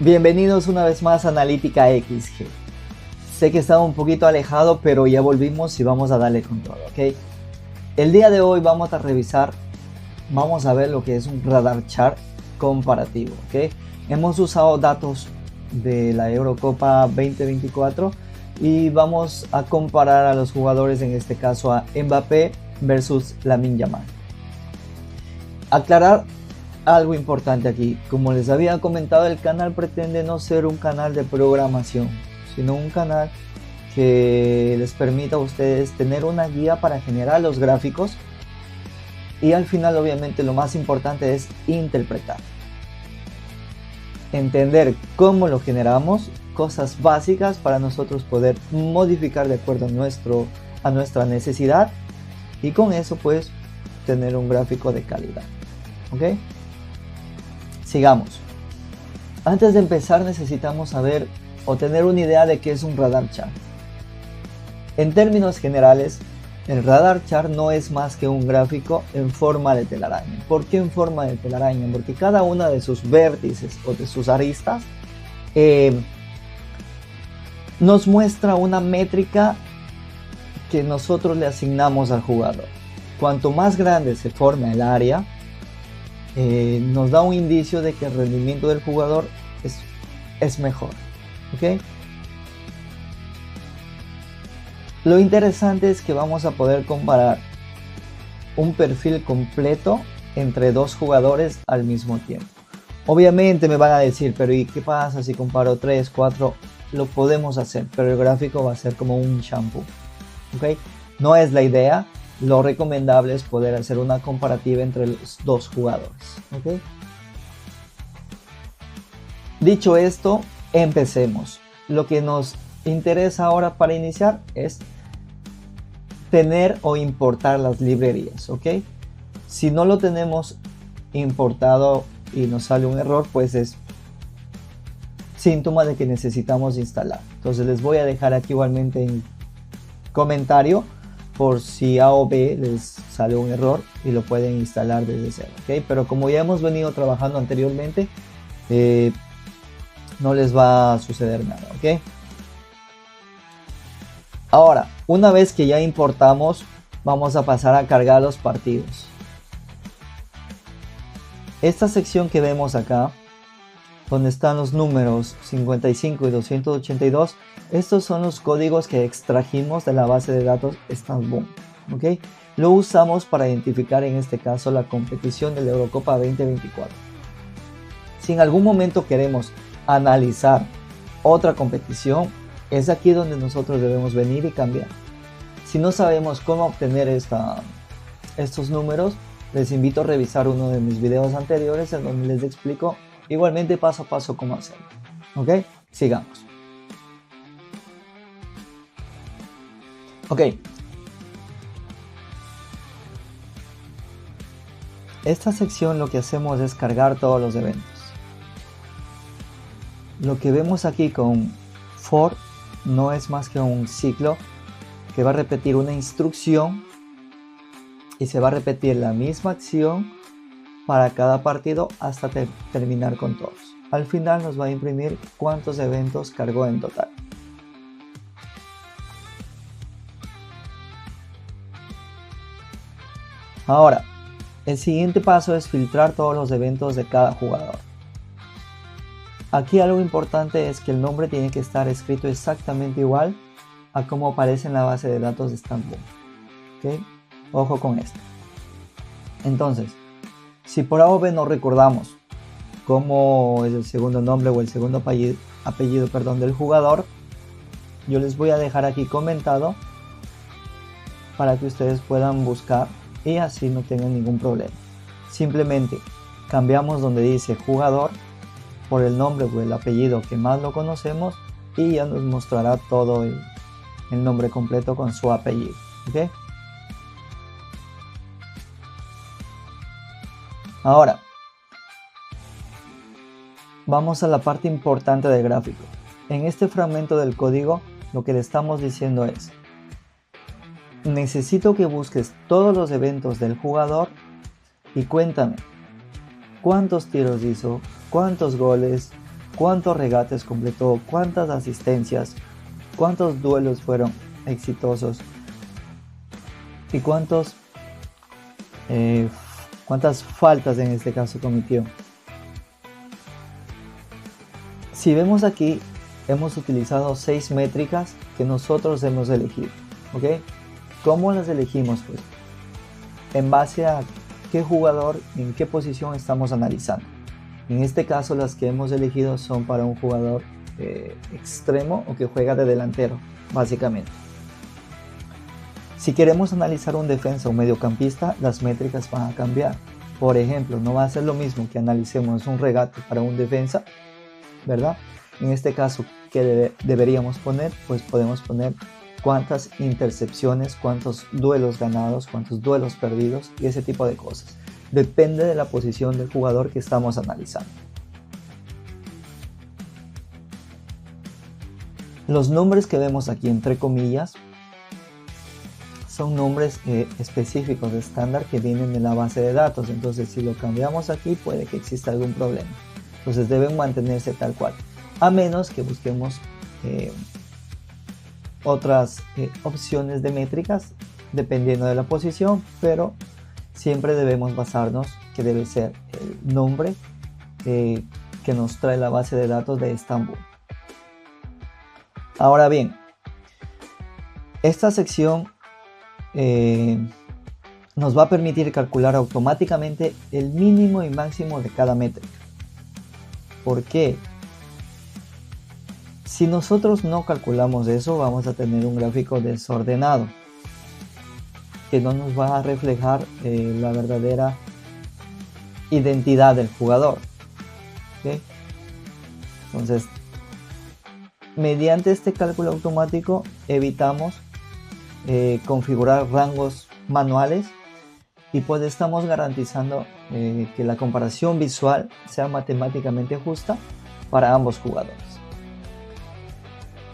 Bienvenidos una vez más a Analítica XG. Sé que estaba un poquito alejado, pero ya volvimos y vamos a darle con todo, ¿ok? El día de hoy vamos a ver lo que es un radar chart comparativo, ¿ok? Hemos usado datos de la Eurocopa 2024 y vamos a comparar a los jugadores, en este caso a Mbappé versus Lamine Yamal. Aclarar algo importante aquí. Como les había comentado, el canal pretende no ser un canal de programación, sino un canal que les permita a ustedes tener una guía para generar los gráficos, y al final obviamente lo más importante es interpretar, entender cómo lo generamos, cosas básicas para nosotros poder modificar de acuerdo a nuestra necesidad, y con eso pues tener un gráfico de calidad. ¿Ok? Sigamos. Antes de empezar necesitamos saber o tener una idea de qué es un radar chart. En términos generales, el radar chart no es más que un gráfico en forma de telaraña. ¿Por qué en forma de telaraña? Porque cada una de sus vértices o de sus aristas nos muestra una métrica que nosotros le asignamos al jugador. Cuanto más grande se forma el área, nos da un indicio de que el rendimiento del jugador es mejor. ¿Ok? Lo interesante es que vamos a poder comparar un perfil completo entre dos jugadores al mismo tiempo. Obviamente me van a decir, pero ¿y qué pasa si comparo 3, 4? Lo podemos hacer, pero el gráfico va a ser como un shampoo. ¿Ok? No es la idea. Lo recomendable es poder hacer una comparativa entre los dos jugadores. ¿Ok? Dicho esto, empecemos. Lo que nos interesa ahora para iniciar es tener o importar las librerías. ¿Ok? Si no lo tenemos importado y nos sale un error, pues es síntoma de que necesitamos instalar. Entonces les voy a dejar aquí igualmente en comentario por si A o B les sale un error y lo pueden instalar desde cero. ¿Ok? Pero como ya hemos venido trabajando anteriormente, no les va a suceder nada. ¿Ok? Ahora, una vez que ya importamos, vamos a pasar a cargar los partidos. Esta sección que vemos acá, donde están los números 55 y 282, estos son los códigos que extrajimos de la base de datos StatsBomb. ¿Ok? Lo usamos para identificar en este caso la competición de la Eurocopa 2024. Si en algún momento queremos analizar otra competición, es aquí donde nosotros debemos venir y cambiar. Si no sabemos cómo obtener estos números, les invito a revisar uno de mis videos anteriores en donde les explico igualmente paso a paso cómo hacerlo. ¿Ok? Sigamos. Ok. Esta sección lo que hacemos es cargar todos los eventos. Lo que vemos aquí con for no es más que un ciclo que va a repetir una instrucción y se va a repetir la misma acción para cada partido hasta terminar con todos. Al final nos va a imprimir cuántos eventos cargó en total. Ahora, el siguiente paso es filtrar todos los eventos de cada jugador. Aquí algo importante es que el nombre tiene que estar escrito exactamente igual a como aparece en la base de datos de StatsBomb. ¿Ok? Ojo con esto. Entonces, si por A o B no recordamos cómo es el segundo nombre o el segundo apellido del jugador, yo les voy a dejar aquí comentado para que ustedes puedan buscar y así no tengan ningún problema. Simplemente cambiamos donde dice jugador por el nombre o el apellido que más lo conocemos y ya nos mostrará todo el nombre completo con su apellido. ¿Ok? Ahora, vamos a la parte importante del gráfico. En este fragmento del código, lo que le estamos diciendo es: necesito que busques todos los eventos del jugador y cuéntame cuántos tiros hizo, cuántos goles, cuántos regates completó, cuántas asistencias, cuántos duelos fueron exitosos y cuántas faltas en este caso cometió. Si vemos aquí, hemos utilizado 6 métricas que nosotros hemos elegido, ¿ok? ¿Cómo las elegimos? Pues en base a qué jugador, en qué posición estamos analizando. En este caso las que hemos elegido son para un jugador extremo o que juega de delantero, básicamente. Si queremos analizar un defensa o mediocampista, las métricas van a cambiar. Por ejemplo, no va a ser lo mismo que analicemos un regate para un defensa, ¿verdad? En este caso, ¿qué deberíamos poner? Pues podemos poner cuántas intercepciones, cuántos duelos ganados, cuántos duelos perdidos y ese tipo de cosas. Depende de la posición del jugador que estamos analizando. Los nombres que vemos aquí entre comillas son nombres específicos de estándar que vienen de la base de datos. Entonces, si lo cambiamos aquí, puede que exista algún problema. Entonces, deben mantenerse tal cual, a menos que busquemos otras opciones de métricas dependiendo de la posición, pero siempre debemos basarnos que debe ser el nombre que nos trae la base de datos de Estambul. Ahora bien, esta sección nos va a permitir calcular automáticamente el mínimo y máximo de cada métrica. ¿Por qué? Si nosotros no calculamos eso, vamos a tener un gráfico desordenado que no nos va a reflejar la verdadera identidad del jugador. ¿Okay? Entonces, mediante este cálculo automático evitamos configurar rangos manuales y pues estamos garantizando que la comparación visual sea matemáticamente justa para ambos jugadores.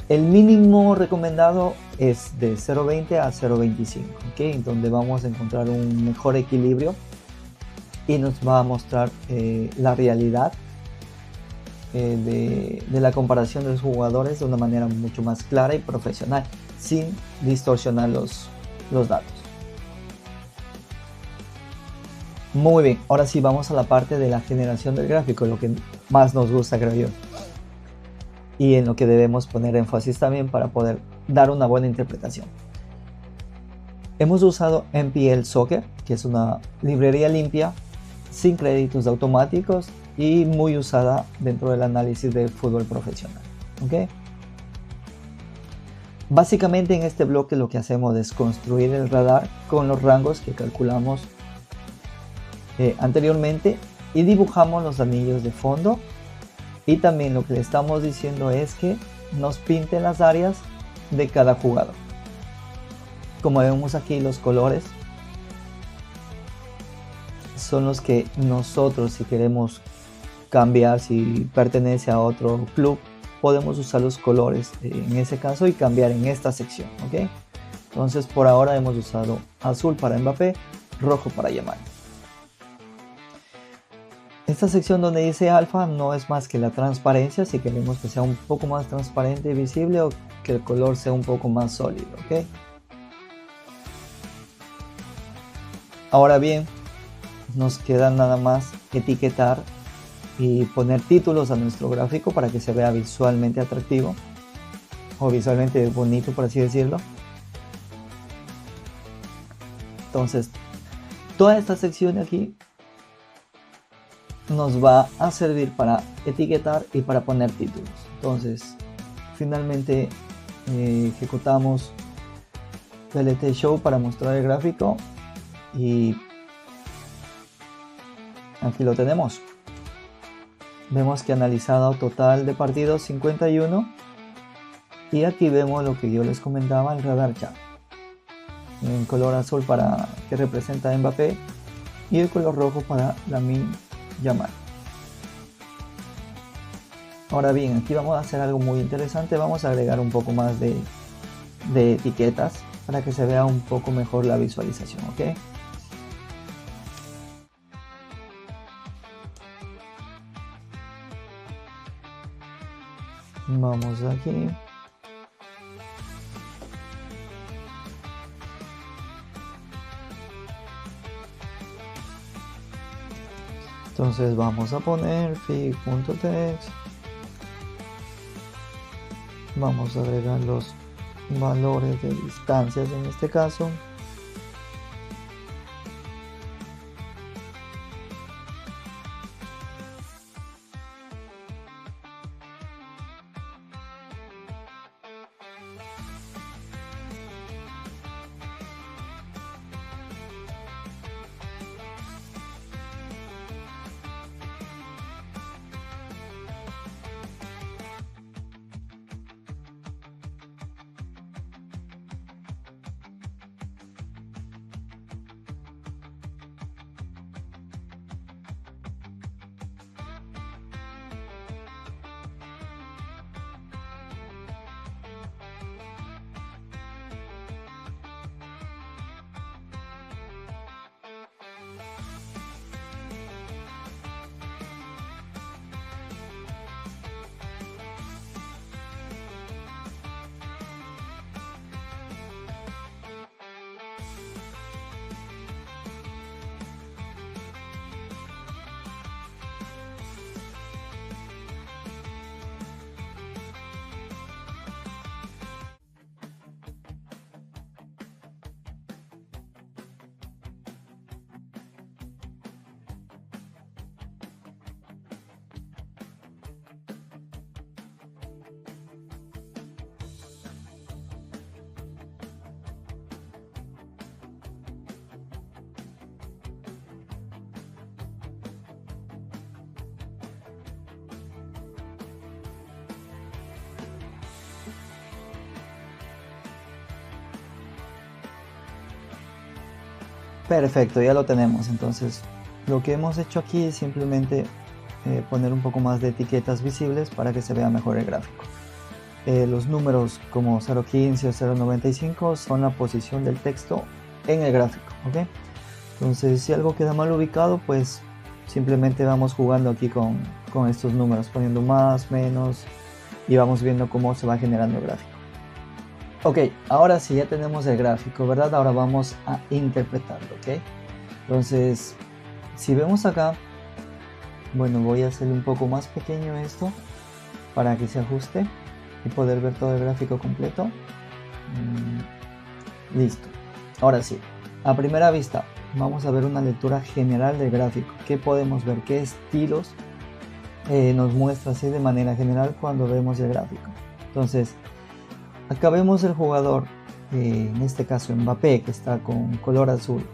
El mínimo recomendado es de 0.20 a 0.25, ¿okay? Donde vamos a encontrar un mejor equilibrio y nos va a mostrar la realidad de la comparación de los jugadores de una manera mucho más clara y profesional, sin distorsionar los datos. Muy bien, ahora sí vamos a la parte de la generación del gráfico, lo que más nos gusta, creo yo, y en lo que debemos poner énfasis también para poder dar una buena interpretación. Hemos usado NPL Soccer, que es una librería limpia, sin créditos automáticos y muy usada dentro del análisis de fútbol profesional. ¿Okay? Básicamente en este bloque lo que hacemos es construir el radar con los rangos que calculamos anteriormente y dibujamos los anillos de fondo, y también lo que le estamos diciendo es que nos pinte las áreas de cada jugador. Como vemos aquí, los colores son los que nosotros, si queremos cambiar, si pertenece a otro club, podemos usar los colores en ese caso y cambiar en esta sección, ¿ok? Entonces por ahora hemos usado azul para Mbappé, rojo para Yamal. Esta sección donde dice alfa no es más que la transparencia, si queremos que sea un poco más transparente y visible, o que el color sea un poco más sólido, ¿ok? Ahora bien, nos queda nada más etiquetar y poner títulos a nuestro gráfico para que se vea visualmente atractivo o visualmente bonito, por así decirlo. Entonces, toda esta sección de aquí nos va a servir para etiquetar y para poner títulos. Entonces, finalmente ejecutamos PLT Show para mostrar el gráfico y aquí lo tenemos. Vemos que analizado total de partidos 51, y aquí vemos lo que yo les comentaba, el radar chat en color azul para que representa a Mbappé y el color rojo para Lamine Yamal. Ahora bien, aquí vamos a hacer algo muy interesante. Vamos a agregar un poco más de etiquetas para que se vea un poco mejor la visualización, ¿ok? Vamos aquí. Entonces vamos a poner fig.text. Vamos a agregar los valores de distancias en este caso. Perfecto, ya lo tenemos. Entonces lo que hemos hecho aquí es simplemente poner un poco más de etiquetas visibles para que se vea mejor el gráfico. Los números como 0.15 o 0.95 son la posición del texto en el gráfico, ¿ok? Entonces si algo queda mal ubicado, pues simplemente vamos jugando aquí con estos números, poniendo más, menos, y vamos viendo cómo se va generando el gráfico. Ok, ahora sí ya tenemos el gráfico, ¿verdad? Ahora vamos a interpretarlo, ¿ok? Entonces, si vemos acá, bueno, voy a hacer un poco más pequeño esto para que se ajuste y poder ver todo el gráfico completo. Listo. Ahora sí, a primera vista, vamos a ver una lectura general del gráfico. ¿Qué podemos ver? ¿Qué estilos nos muestra así de manera general cuando vemos el gráfico? Entonces, acá vemos el jugador, en este caso Mbappé, que está con color azul.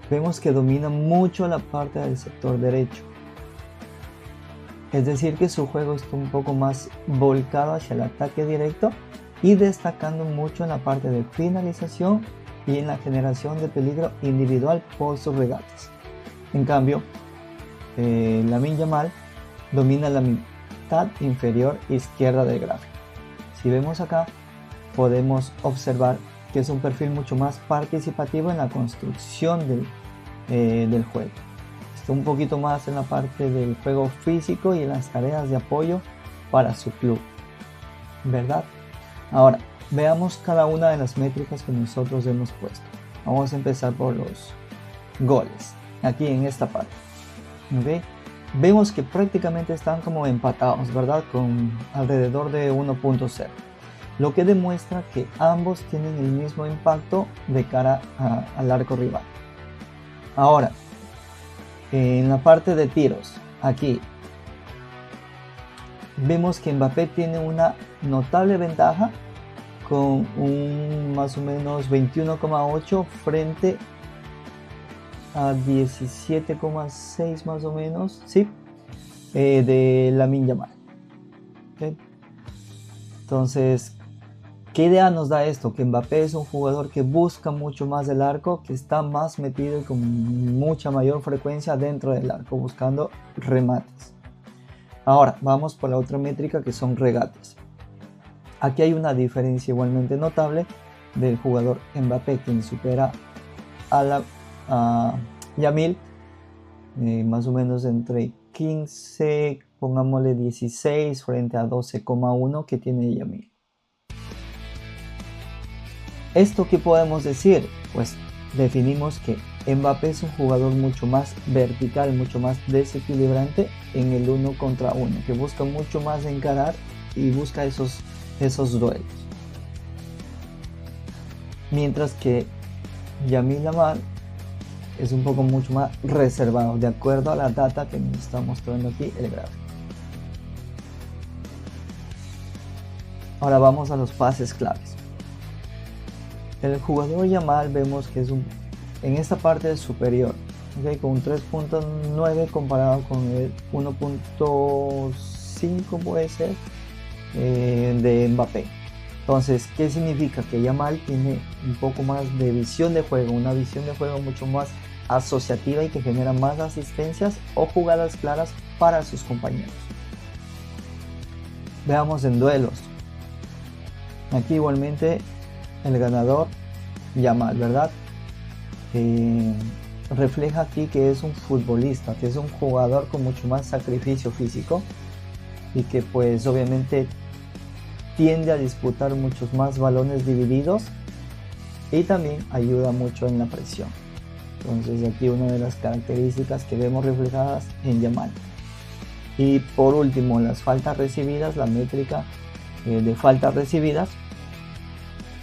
Vemos que domina mucho la parte del sector derecho. Es decir, que su juego está un poco más volcado hacia el ataque directo y destacando mucho en la parte de finalización y en la generación de peligro individual por sus regates. En cambio, Lamine Yamal domina la mitad inferior izquierda del gráfico. Si vemos acá, podemos observar que es un perfil mucho más participativo en la construcción del juego. Está un poquito más en la parte del juego físico y en las tareas de apoyo para su club, ¿verdad? Ahora, veamos cada una de las métricas que nosotros hemos puesto. Vamos a empezar por los goles, aquí en esta parte, ¿ok? Vemos que prácticamente están como empatados, ¿verdad? Con alrededor de 1.0, lo que demuestra que ambos tienen el mismo impacto de cara al arco rival. Ahora, en la parte de tiros, aquí vemos que Mbappé tiene una notable ventaja con un más o menos 21,8 frente a 17,6 más o menos, ¿sí? De Lamine Yamal. ¿Okay? Entonces, ¿qué idea nos da esto? Que Mbappé es un jugador que busca mucho más el arco, que está más metido y con mucha mayor frecuencia dentro del arco, buscando remates. Ahora, vamos por la otra métrica, que son regates. Aquí hay una diferencia igualmente notable del jugador Mbappé, quien supera a Yamil, más o menos entre 15 pongámosle 16 frente a 12,1 que tiene Yamil. ¿Esto qué podemos decir? Pues definimos que Mbappé es un jugador mucho más vertical, mucho más desequilibrante en el 1 contra 1, que busca mucho más encarar y busca esos duelos. Mientras que Yamil Lamar es un poco mucho más reservado, de acuerdo a la data que nos está mostrando aquí el gráfico. Ahora vamos a los pases claves. El jugador Yamal vemos que es en esta parte es superior, ¿okay? Con un 3.9 comparado con el 1.5 puede ser de Mbappé. Entonces, ¿qué significa? Que Yamal tiene un poco más de visión de juego, una visión de juego mucho más asociativa y que genera más asistencias o jugadas claras para sus compañeros. Veamos en duelos. Aquí igualmente el ganador Yamal, ¿verdad? Refleja aquí que es un futbolista, que es un jugador con mucho más sacrificio físico y que pues obviamente tiende a disputar muchos más balones divididos y también ayuda mucho en la presión. Entonces aquí una de las características que vemos reflejadas en Yamal. Y por último, las faltas recibidas, la métrica de faltas recibidas,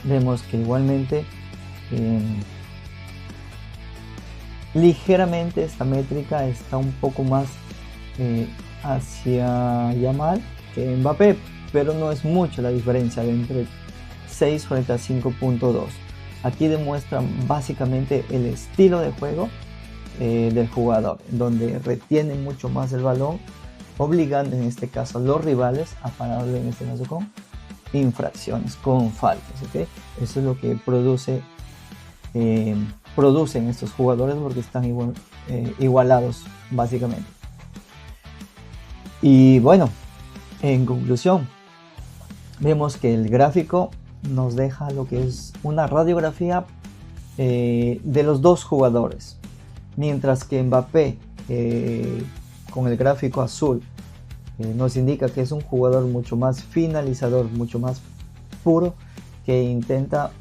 vemos que igualmente ligeramente esta métrica está un poco más hacia Yamal que Mbappé, pero no es mucho la diferencia de entre 6 frente a 5.2. Aquí demuestra básicamente el estilo de juego del jugador, donde retiene mucho más el balón, obligando en este caso a los rivales a pararlo, en este caso con infracciones, con faltas, ¿okay? Eso es lo que producen estos jugadores, porque están igualados básicamente. Y bueno, en conclusión, vemos que el gráfico nos deja lo que es una radiografía de los dos jugadores, mientras que Mbappé con el gráfico azul nos indica que es un jugador mucho más finalizador, mucho más puro, que intenta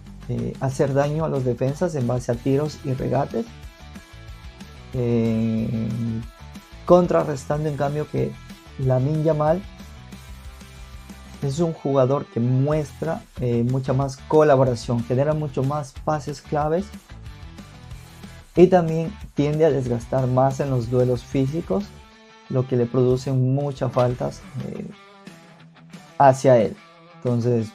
hacer daño a los defensas en base a tiros y regates, contrarrestando en cambio que Lamine Yamal es un jugador que muestra mucha más colaboración, genera mucho más pases claves y también tiende a desgastar más en los duelos físicos, lo que le produce muchas faltas hacia él. Entonces,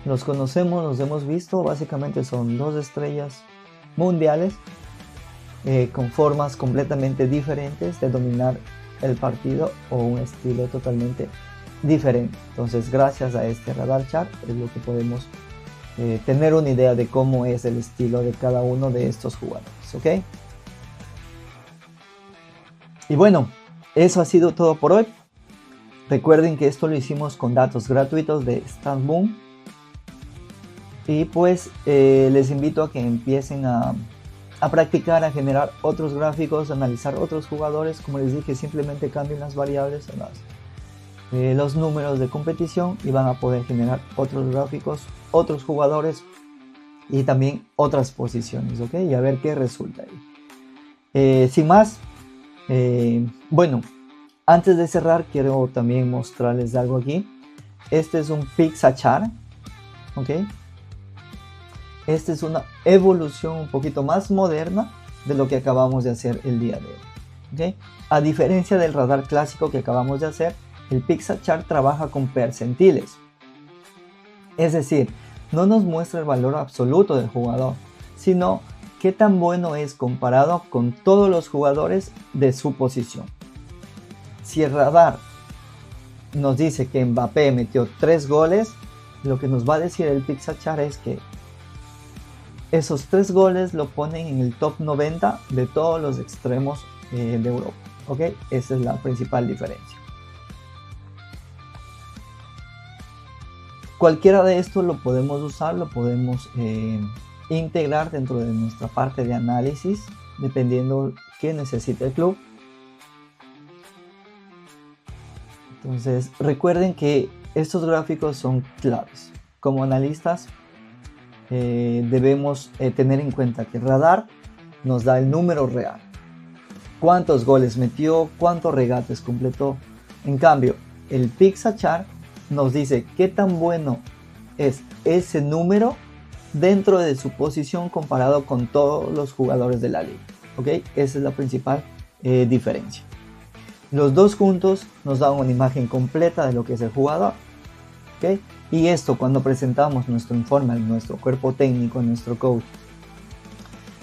los conocemos, los hemos visto, básicamente son dos estrellas mundiales con formas completamente diferentes de dominar el partido o un estilo totalmente diferente. Entonces, gracias a este radar chart es lo que podemos tener una idea de cómo es el estilo de cada uno de estos jugadores, ¿ok? Y bueno, eso ha sido todo por hoy. Recuerden que esto lo hicimos con datos gratuitos de StatBoom. Y pues les invito a que empiecen a practicar, a generar otros gráficos, a analizar otros jugadores. Como les dije, simplemente cambien las variables, los números de competición y van a poder generar otros gráficos, otros jugadores y también otras posiciones, ¿ok? Y a ver qué resulta ahí. Sin más, bueno, antes de cerrar quiero también mostrarles algo aquí. Este es un Pixachart, ¿ok? Esta es una evolución un poquito más moderna de lo que acabamos de hacer el día de hoy, ¿okay? A diferencia del radar clásico que acabamos de hacer, el Pixachart trabaja con percentiles. Es decir, no nos muestra el valor absoluto del jugador, sino qué tan bueno es comparado con todos los jugadores de su posición. Si el radar nos dice que Mbappé metió 3 goles, lo que nos va a decir el Pixachart es que esos 3 goles lo ponen en el top 90 de todos los extremos de Europa, ¿ok? Esa es la principal diferencia. Cualquiera de estos lo podemos usar, lo podemos integrar dentro de nuestra parte de análisis, dependiendo qué necesite el club. Entonces recuerden que estos gráficos son claves. Como analistas debemos tener en cuenta que Radar nos da el número real. Cuántos goles metió, cuántos regates completó. En cambio, el Pixachart nos dice qué tan bueno es ese número dentro de su posición comparado con todos los jugadores de la liga. ¿Ok? Esa es la principal diferencia. Los dos juntos nos dan una imagen completa de lo que es el jugador. ¿Ok? Y esto, cuando presentamos nuestro informe a nuestro cuerpo técnico, a nuestro coach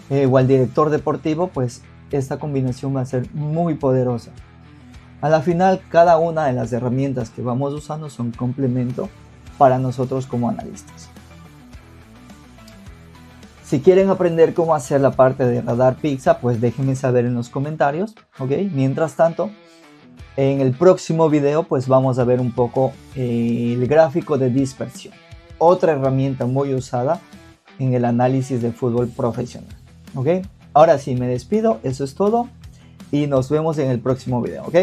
o al director deportivo, pues esta combinación va a ser muy poderosa. A la final, cada una de las herramientas que vamos usando son complemento para nosotros como analistas. Si quieren aprender cómo hacer la parte de Radar Pixa, pues déjenme saber en los comentarios, ¿ok? Mientras tanto, en el próximo video pues vamos a ver un poco el gráfico de dispersión, otra herramienta muy usada en el análisis de fútbol profesional, ¿ok? Ahora sí, me despido, eso es todo y nos vemos en el próximo video, ¿ok?